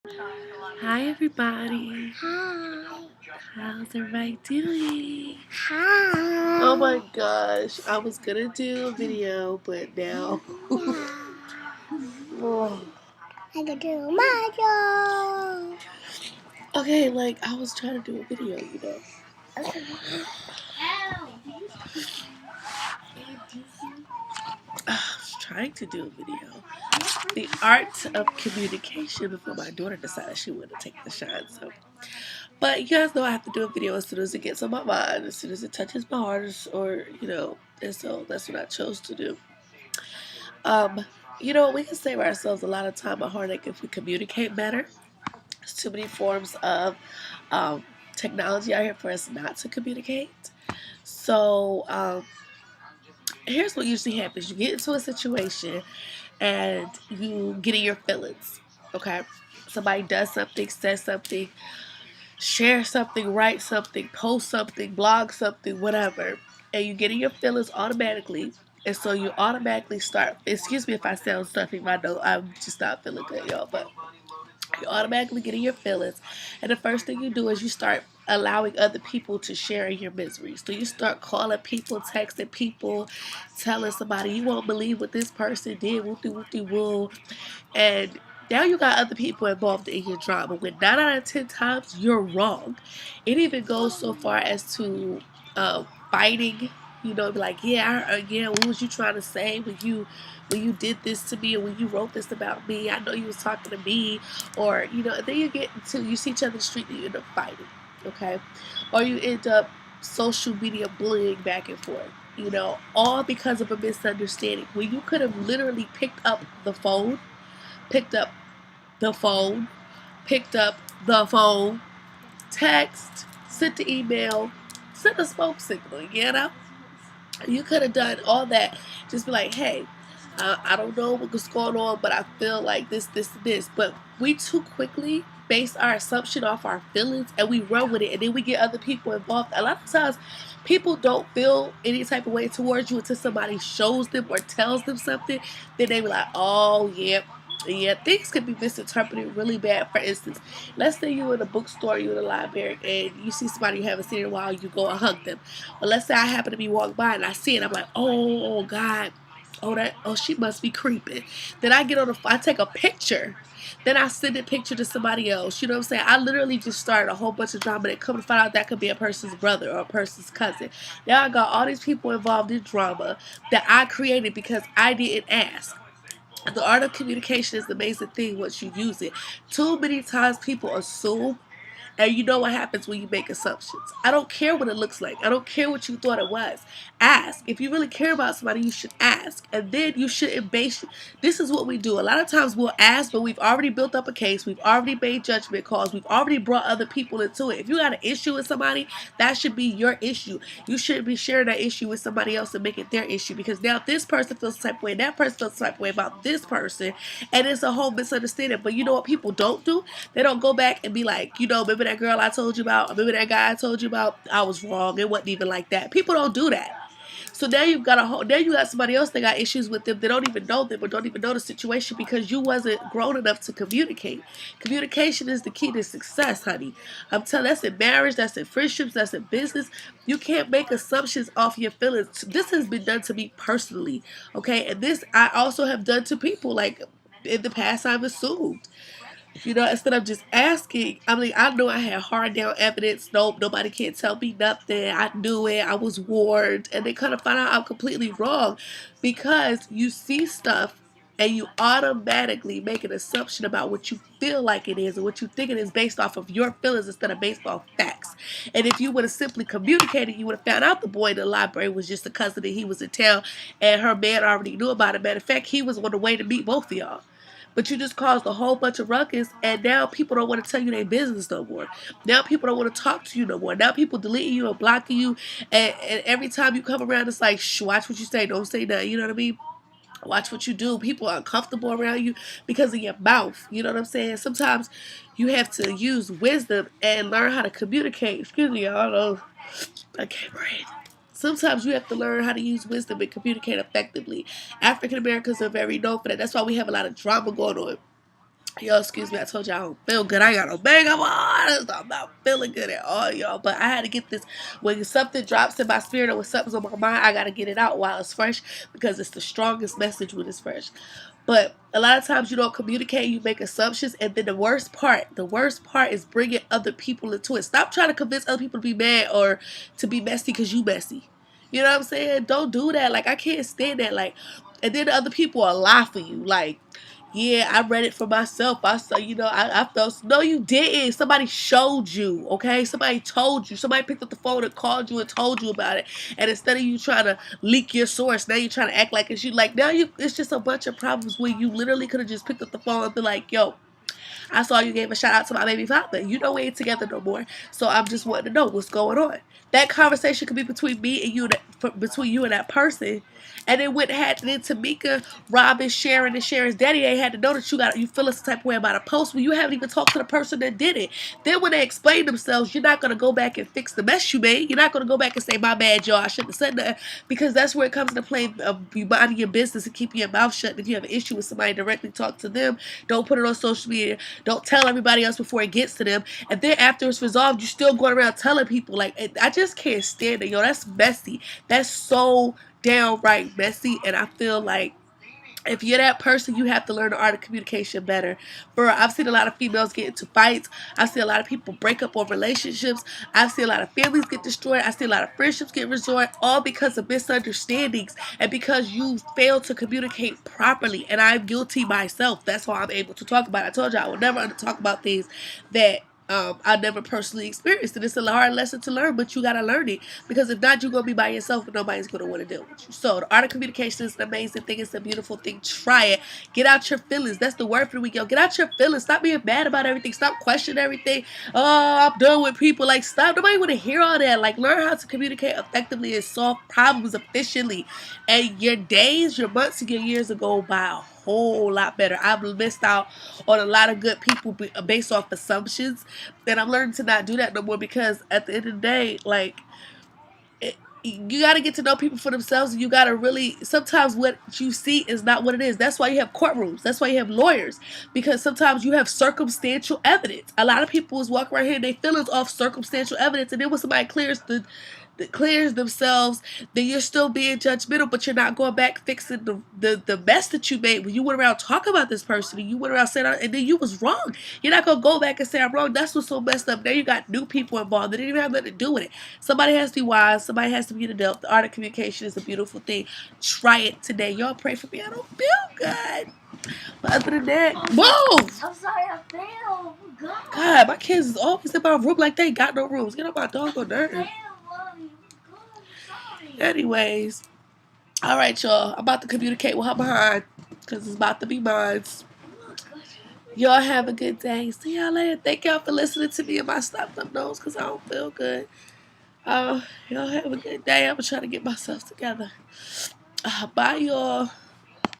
Hi everybody. Hi. How's everybody doing? Hi. Oh my gosh, I was gonna do a video, but now oh. I can do my job. Okay, like I was trying to do a video. I was trying to do a video. The art of communication before my daughter decided she wanted to take the shine. But you guys know I have to do a video as soon as it gets on my mind, as soon as it touches my heart, and so that's what I chose to do. Um, we can save ourselves a lot of time and heartache if we communicate better. There's too many forms of um, technology out here for us not to communicate. So here's what usually happens: you get into a situation and you get in your feelings. Okay, somebody does something, says something, share something, write something, post something, blog something, whatever, and you get in your feelings automatically. And so you automatically start, excuse me if I sound stuffy, I know I'm just not feeling good, y'all, but you automatically get in your feelings. And the first thing you do is you start allowing other people to share in your misery. So you start calling people, texting people, telling somebody, you won't believe what this person did, woo. And now you got other people involved in your drama. When 9 out of 10 times you're wrong. It even goes so far as to fighting. Be like, yeah, what was you trying to say when you did this to me, or when you wrote this about me? I know you was talking to me, or then you see each other in the street and you end up fighting, okay, or you end up social media bullying back and forth. All because of a misunderstanding. When you could have literally picked up the phone, picked up the phone, text, sent the email, sent a smoke signal. You could have done all that. Just be like, hey, I don't know what's going on, but I feel like this. But we too quickly base our assumption off our feelings and we run with it, and then we get other people involved. A lot of times, people don't feel any type of way towards you until somebody shows them or tells them something. Then they be like, oh, yeah, things can be misinterpreted really bad. For instance, let's say you're in a bookstore, you're in a library, and you see somebody you haven't seen in a while, you go and hug them. But let's say I happen to be walking by and I see it, I'm like, oh God, she must be creeping. Then I take a picture. Then I send a picture to somebody else. You know what I'm saying? I literally just started a whole bunch of drama and come to find out that could be a person's brother or a person's cousin. Now I got all these people involved in drama that I created because I didn't ask. The art of communication is the amazing thing once you use it. Too many times people assume, and you know what happens when you make assumptions. I don't care what it looks like. I don't care what you thought it was. Ask. If you really care about somebody, you should ask. And then you shouldn't base. This is what we do. A lot of times we'll ask, but we've already built up a case. We've already made judgment calls. We've already brought other people into it. If you got an issue with somebody, that should be your issue. You shouldn't be sharing that issue with somebody else and make it their issue. Because now this person feels the type of way, and that person feels the type of way about this person. And it's a whole misunderstanding. But you know what people don't do? They don't go back and be like, remember that girl I told you about? Remember that guy I told you about? I was wrong. It wasn't even like that. People don't do that. So now you got somebody else that got issues with them. They don't even know them or don't even know the situation because you wasn't grown enough to communicate. Communication is the key to success, honey. I'm telling that's in marriage, that's in friendships, that's in business. You can't make assumptions off your feelings. This has been done to me personally, okay? And this I also have done to people. Like in the past, I've assumed. Instead of just asking, I know I had hard down evidence. Nope, nobody can't tell me nothing. I knew it. I was warned. And they kind of find out I'm completely wrong because you see stuff and you automatically make an assumption about what you feel like it is and what you think it is based off of your feelings instead of based off facts. And if you would have simply communicated, you would have found out the boy in the library was just a cousin and he was in town and her man already knew about it. Matter of fact, he was on the way to meet both of y'all. But you just caused a whole bunch of ruckus, and now people don't want to tell you their business no more. Now people don't want to talk to you no more. Now people deleting you and blocking you, and every time you come around, it's like, shh, watch what you say, don't say nothing. You know what I mean? Watch what you do. People are uncomfortable around you because of your mouth. You know what I'm saying? Sometimes you have to use wisdom and learn how to communicate. Excuse me, y'all. I don't know. I can't breathe. Sometimes you have to learn how to use wisdom and communicate effectively. African Americans are very known for that. That's why we have a lot of drama going on. Yo, excuse me, I told y'all I don't feel good. I ain't got no makeup on. I'm not feeling good at all, y'all. But I had to get this. When something drops in my spirit or when something's on my mind, I got to get it out while it's fresh because it's the strongest message when it's fresh. But a lot of times you don't communicate, you make assumptions, and then the worst part is bringing other people into it. Stop trying to convince other people to be mad or to be messy because you messy. You know what I'm saying? Don't do that. Like, I can't stand that. Like, and then the other people are lie for you. Like, yeah, I read it for myself. I saw, I felt, no, you didn't. Somebody showed you, okay? Somebody told you. Somebody picked up the phone and called you and told you about it. And instead of you trying to leak your source, now you're trying to act like it's you. Like, now it's just a bunch of problems where you literally could have just picked up the phone and been like, yo, I saw you gave a shout out to my baby father. You know we ain't together no more. So I'm just wanting to know what's going on. That conversation could be between me and you, between you and that person. And it went had then Tamika, Robin, Sharon, and Sharon's daddy ain't had to know that you feel a type of way about a post when you haven't even talked to the person that did it. Then when they explain themselves, you're not gonna go back and fix the mess you made. You're not gonna go back and say, my bad, y'all, I shouldn't have said that, because that's where it comes into play of you minding your business and keeping your mouth shut. If you have an issue with somebody, directly talk to them. Don't put it on social media. Don't tell everybody else before it gets to them. And then after it's resolved, you're still going around telling people. Like, I just can't stand it, yo. That's messy. That's so downright messy. And I feel like if you're that person, you have to learn the art of communication better. I've seen a lot of females get into fights. I've seen a lot of people break up on relationships. I've seen a lot of families get destroyed. I see a lot of friendships get destroyed, all because of misunderstandings and because you failed to communicate properly. And I'm guilty myself. That's why I'm able to talk about it. I told you I would never talk about things that I never personally experienced, and it's a hard lesson to learn, but you gotta learn it, because if not, you're gonna be by yourself and nobody's gonna want to deal with you. So the art of communication is an amazing thing. It's a beautiful thing. Try it. Get out your feelings. That's the word for the week, yo. Get out your feelings. Stop being mad about everything. Stop questioning everything. Oh, I'm done with people. Like, stop. Nobody want to hear all that. Like, learn how to communicate effectively and solve problems efficiently, and your days, your months, and your years will go by a whole lot better. I've missed out on a lot of good people based off assumptions, and I'm learning to not do that no more, because at the end of the day, like, you got to get to know people for themselves, and you got to really, sometimes what you see is not what it is. That's why you have courtrooms. That's why you have lawyers, because sometimes you have circumstantial evidence. A lot of people is walking around here and they feelings off circumstantial evidence, and then when somebody clears themselves, then you're still being judgmental, but you're not going back fixing the mess that you made when you went around talking about this person and you went around saying, and then you was wrong. You're not gonna go back and say I'm wrong. That's what's so messed up. Now you got new people involved that didn't even have nothing to do with it. Somebody has to be wise. Somebody has to be an adult. The art of communication is a beautiful thing. Try it today. Y'all pray for me. I don't feel good. But other than that, move. I'm sorry, I fell. God, my kids is always in my room like they ain't got no rooms. Get on my dog on nerves. Anyways, all right, y'all. I'm about to communicate with her behind, because it's about to be mine. Y'all have a good day. See y'all later. Thank y'all for listening to me and my stuffed up nose, because I don't feel good. Y'all have a good day. I'm going to try to get myself together. Bye, y'all.